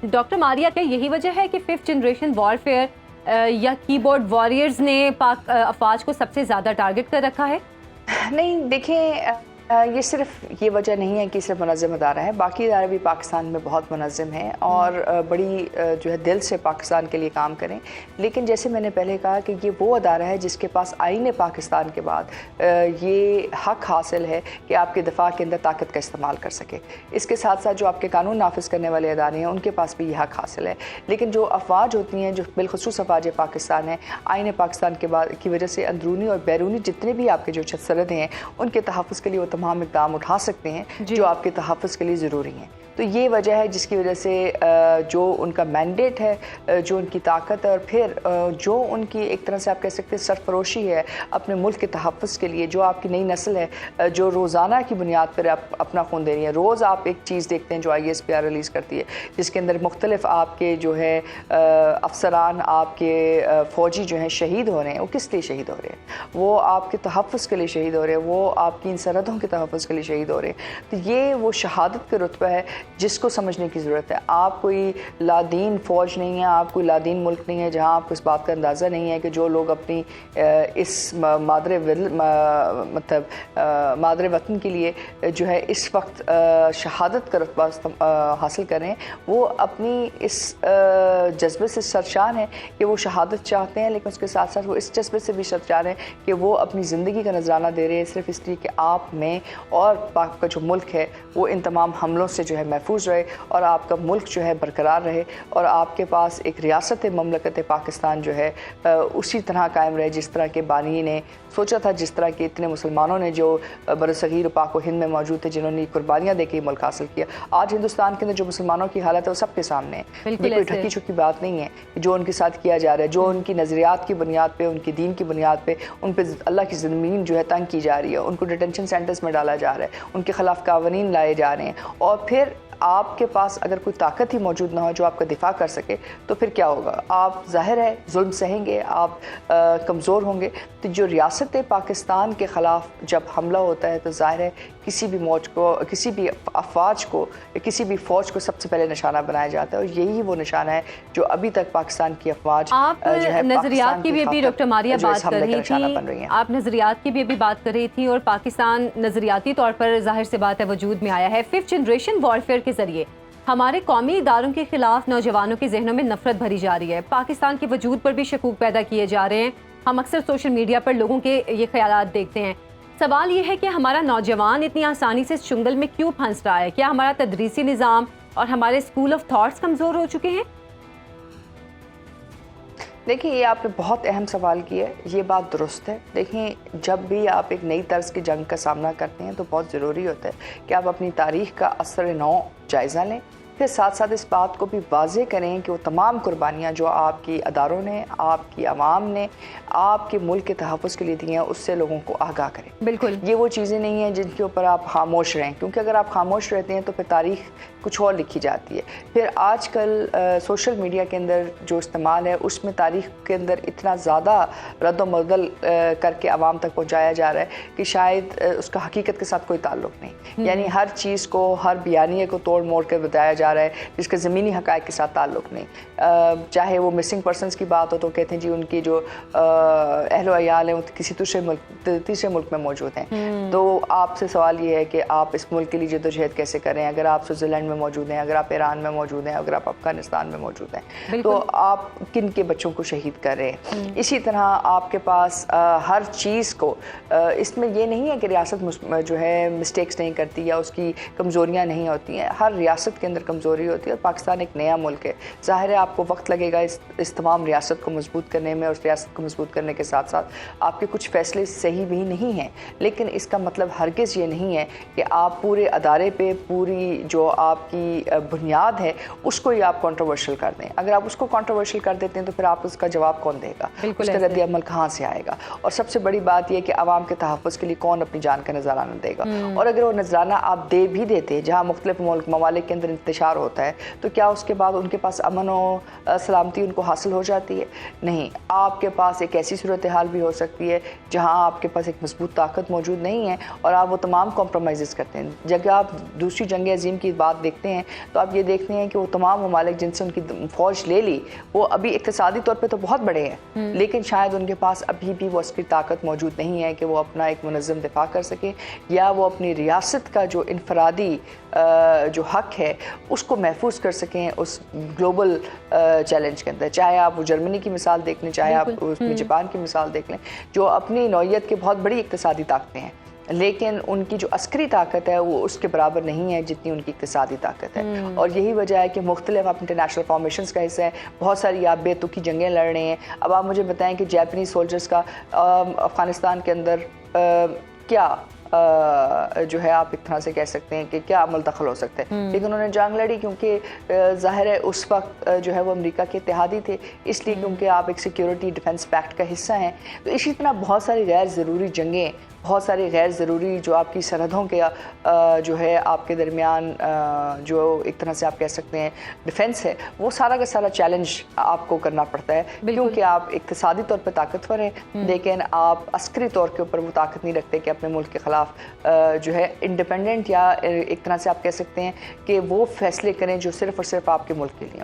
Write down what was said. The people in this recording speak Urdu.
ڈاکٹر ماریہ، کیا یہی وجہ ہے کہ 5th جنریشن وارفیئر یا کی بورڈ واریئرز نے پاک افواج کو سب سے زیادہ ٹارگٹ کر رکھا ہے؟ نہیں، دیکھیں یہ صرف یہ وجہ نہیں ہے کہ صرف منظم ادارہ ہے، باقی ادارے بھی پاکستان میں بہت منظم ہیں اور بڑی جو ہے دل سے پاکستان کے لیے کام کریں، لیکن جیسے میں نے پہلے کہا کہ یہ وہ ادارہ ہے جس کے پاس آئین پاکستان کے بعد یہ حق حاصل ہے کہ آپ کے دفاع کے اندر طاقت کا استعمال کر سکے۔ اس کے ساتھ ساتھ جو آپ کے قانون نافذ کرنے والے ادارے ہیں ان کے پاس بھی یہ حق حاصل ہے، لیکن جو افواج ہوتی ہیں، جو بالخصوص افواج پاکستان ہیں، آئین پاکستان کے بعد کی وجہ سے اندرونی اور بیرونی جتنے بھی آپ کے جو سرحدیں ہیں ان کے تحفظ کے لیے وہ تمام اقدام اٹھا سکتے ہیں جو آپ کے تحفظ کے لیے ضروری ہیں۔ تو یہ وجہ ہے جس کی وجہ سے جو ان کا مینڈیٹ ہے، جو ان کی طاقت ہے، اور پھر جو ان کی ایک طرح سے آپ کہہ سکتے ہیں سرفروشی ہے اپنے ملک کے تحفظ کے لیے، جو آپ کی نئی نسل ہے جو روزانہ کی بنیاد پر اپنا خون دے رہی ہے۔ روز آپ ایک چیز دیکھتے ہیں جو ISPR ریلیز کرتی ہے، جس کے اندر مختلف آپ کے جو ہے افسران، آپ کے فوجی جو ہیں شہید ہو رہے ہیں۔ وہ کس لیے شہید ہو رہے ہیں؟ وہ آپ کے تحفظ کے لیے شہید ہو رہے ہیں، وہ آپ کی ان سرحدوں کے تحفظ کے لیے شہید ہو رہے ہیں۔ تو یہ وہ شہادت کا رتبہ ہے جس کو سمجھنے کی ضرورت ہے۔ آپ کوئی لادین فوج نہیں ہے، آپ کوئی لادین ملک نہیں ہے جہاں آپ کو اس بات کا اندازہ نہیں ہے کہ جو لوگ اپنی اس مادر وطن کے لیے جو ہے اس وقت شہادت کا رتبہ حاصل کریں، وہ اپنی اس جذبے سے سرشار ہیں کہ وہ شہادت چاہتے ہیں، لیکن اس کے ساتھ ساتھ وہ اس جذبے سے بھی سرشار ہیں کہ وہ اپنی زندگی کا نذرانہ دے رہے ہیں صرف اس لیے کہ آپ میں اور پاک کا جو ملک ہے وہ ان تمام حملوں سے جو ہے محفوظ رہے اور آپ کا ملک جو ہے برقرار رہے اور آپ کے پاس ایک ریاست مملکت پاکستان جو ہے اسی طرح قائم رہے جس طرح کے بانی نے سوچا تھا، جس طرح کے اتنے مسلمانوں نے جو برصغیر پاک و ہند میں موجود تھے جنہوں نے قربانیاں دے کے یہ ملک حاصل کیا۔ آج ہندوستان کے اندر جو مسلمانوں کی حالت ہے وہ سب کے سامنے ہے، یہ کوئی ڈھکی چھپی بات نہیں ہے جو ان کے ساتھ کیا جا رہا ہے، جو ان کی نظریات کی بنیاد پہ، ان کی دین کی بنیاد پہ ان پہ اللہ کی زمین جو ہے تنگ کی جا رہی ہے، ان کو ڈیٹینشن سینٹرز میں ڈالا جا رہا ہے، ان کے خلاف قوانین لائے جا رہے ہیں، اور پھر آپ کے پاس اگر کوئی طاقت ہی موجود نہ ہو جو آپ کا دفاع کر سکے تو پھر کیا ہوگا؟ آپ ظاہر ہے ظلم سہیں گے، آپ کمزور ہوں گے۔ تو جو ریاست پاکستان کے خلاف جب حملہ ہوتا ہے تو ظاہر ہے کسی بھی موج کو، کسی بھی افواج کو، کسی بھی فوج کو سب سے پہلے نشانہ بنایا جاتا ہے، اور یہی وہ نشانہ ہے جو ابھی تک پاکستان کی افواج آپ نظریات کی بھی ابھی ڈاکٹر ماریہ بات کر رہی تھی، آپ نظریات کی بھی ابھی بات کر رہی تھی، اور پاکستان نظریاتی طور پر ظاہر سے بات ہے وجود میں آیا ہے۔ 5th جنریشن وارفیئر کے ذریعے ہمارے قومی اداروں کے خلاف نوجوانوں کے ذہنوں میں نفرت بھری جا رہی ہے، پاکستان کے وجود پر بھی شکوک پیدا کیے جا رہے ہیں۔ ہم اکثر سوشل میڈیا پر لوگوں کے یہ خیالات دیکھتے ہیں۔ سوال یہ ہے کہ ہمارا نوجوان اتنی آسانی سے اس چنگل میں کیوں پھنس رہا ہے؟ کیا ہمارا تدریسی نظام اور ہمارے اسکول آف تھاٹس کمزور ہو چکے ہیں؟ دیکھیں، یہ آپ نے بہت اہم سوال کیا ہے، یہ بات درست ہے۔ دیکھیں، جب بھی آپ ایک نئی طرز کی جنگ کا سامنا کرتے ہیں تو بہت ضروری ہوتا ہے کہ آپ اپنی تاریخ کا اثر نو جائزہ لیں، پھر ساتھ ساتھ اس بات کو بھی واضح کریں کہ وہ تمام قربانیاں جو آپ کی اداروں نے، آپ کی عوام نے آپ کے ملک کے تحفظ کے لیے دی ہیں اس سے لوگوں کو آگاہ کریں۔ بالکل، یہ وہ چیزیں نہیں ہیں جن کے اوپر آپ خاموش رہیں، کیونکہ اگر آپ خاموش رہتے ہیں تو پھر تاریخ کچھ اور لکھی جاتی ہے۔ پھر آج کل سوشل میڈیا کے اندر جو استعمال ہے اس میں تاریخ کے اندر اتنا زیادہ رد و بدل کر کے عوام تک پہنچایا جا رہا ہے کہ شاید اس کا حقیقت کے ساتھ کوئی تعلق نہیں، یعنی ہر چیز کو، ہر بیانیے کو توڑ موڑ کر بتایا جا رہا ہے جس کا زمینی حقائق کے ساتھ تعلق نہیں۔ چاہے وہ مسنگ پرسنس کی بات ہو تو کہتے ہیں جی ان کی جو اہل و عیال ہیں وہ کسی تیسرے ملک میں موجود ہیں، تو آپ سے سوال یہ ہے کہ آپ اس ملک کے لیے جدوجہد کیسے کریں؟ اگر آپ سوئٹزرلینڈ میں موجود ہیں، اگر آپ ایران میں موجود ہیں، اگر آپ افغانستان میں موجود ہیں، تو آپ کن کے بچوں کو شہید کر رہے ہیں؟ اسی طرح آپ کے پاس ہر چیز کو، اس میں یہ نہیں ہے کہ ریاست جو ہے مسٹیکس نہیں کرتی یا اس کی کمزوریاں نہیں ہوتی ہیں، ہر ریاست کے اندر کمزوری ہوتی ہے، اور پاکستان ایک نیا ملک ہے، ظاہر ہے آپ کو وقت لگے گا اس تمام ریاست کو مضبوط کرنے میں، اور اس ریاست کو مضبوط کرنے کے ساتھ ساتھ آپ کے کچھ فیصلے صحیح بھی نہیں ہیں، لیکن اس کا مطلب ہرگز یہ نہیں ہے کہ آپ پورے ادارے پہ پوری جو آپ کی بنیاد ہے اس کو ہی آپ کنٹروورشل کر دیں۔ اگر آپ اس کو کنٹروورشل کر دیتے ہیں تو پھر آپ اس کا جواب کون دے گا؟ اس کا رد عمل کہاں سے آئے گا؟ اور سب سے بڑی بات یہ کہ عوام کے تحفظ کے لیے کون اپنی جان کا نذرانہ دے گا؟ اور اگر وہ نذرانہ آپ دے بھی دیتے، جہاں مختلف ممالک کے اندر انتشار انتشار ہوتا ہے تو کیا اس کے بعد ان کے پاس امن و سلامتی ان کو حاصل ہو جاتی ہے؟ نہیں، آپ کے پاس ایک ایسی صورتحال بھی ہو سکتی ہے جہاں آپ کے پاس ایک مضبوط طاقت موجود نہیں ہے اور آپ وہ تمام کمپرومائزز کرتے ہیں. جب آپ دوسری جنگ عظیم کی بات دیکھتے ہیں تو آپ یہ دیکھتے ہیں کہ وہ تمام ممالک جن سے ان کی فوج لے لی وہ ابھی اقتصادی طور پہ تو بہت بڑے ہیں لیکن شاید ان کے پاس ابھی بھی وہ عسکری طاقت موجود نہیں ہے کہ وہ اپنا ایک منظم دفاع کر سکیں یا وہ اپنی ریاست کا جو انفرادی جو حق ہے اس کو محفوظ کر سکیں اس گلوبل چیلنج کے اندر. چاہے آپ وہ جرمنی کی مثال دیکھ لیں، چاہے آپ اس میں جاپان کی مثال دیکھ لیں، جو اپنی نوعیت کے بہت بڑی اقتصادی طاقتیں ہیں لیکن ان کی جو عسکری طاقت ہے وہ اس کے برابر نہیں ہے جتنی ان کی اقتصادی طاقت ہے. اور یہی وجہ ہے کہ مختلف آپ انٹرنیشنل فارمیشنز کا حصہ ہیں، بہت ساری آپ بے تکی جنگیں لڑ رہے ہیں. اب آپ مجھے بتائیں کہ جاپنیز سولجرز کا افغانستان کے اندر کیا جو ہے آپ ایک طرح سے کہہ سکتے ہیں کہ کیا عمل دخل ہو سکتا ہے، لیکن انہوں نے جنگ لڑی کیونکہ ظاہر ہے اس وقت جو ہے وہ امریکہ کے اتحادی تھے، اس لیے کیونکہ آپ ایک سیکیورٹی ڈیفنس پیکٹ کا حصہ ہیں. تو اسی طرح بہت ساری غیر ضروری جنگیں، بہت ساری غیر ضروری جو آپ کی سرحدوں کے جو ہے آپ کے درمیان جو ایک طرح سے آپ کہہ سکتے ہیں ڈیفنس ہے، وہ سارا کا سارا چیلنج آپ کو کرنا پڑتا ہے کیونکہ آپ اقتصادی طور پہ طاقتور ہیں لیکن آپ عسکری طور کے اوپر وہ طاقت نہیں رکھتے کہ اپنے ملک کے خلاف جو ہے انڈیپینڈنٹ یا ایک طرح سے آپ کہہ سکتے ہیں کہ وہ فیصلے کریں جو صرف اور صرف آپ کے ملک کے لیے ہوں.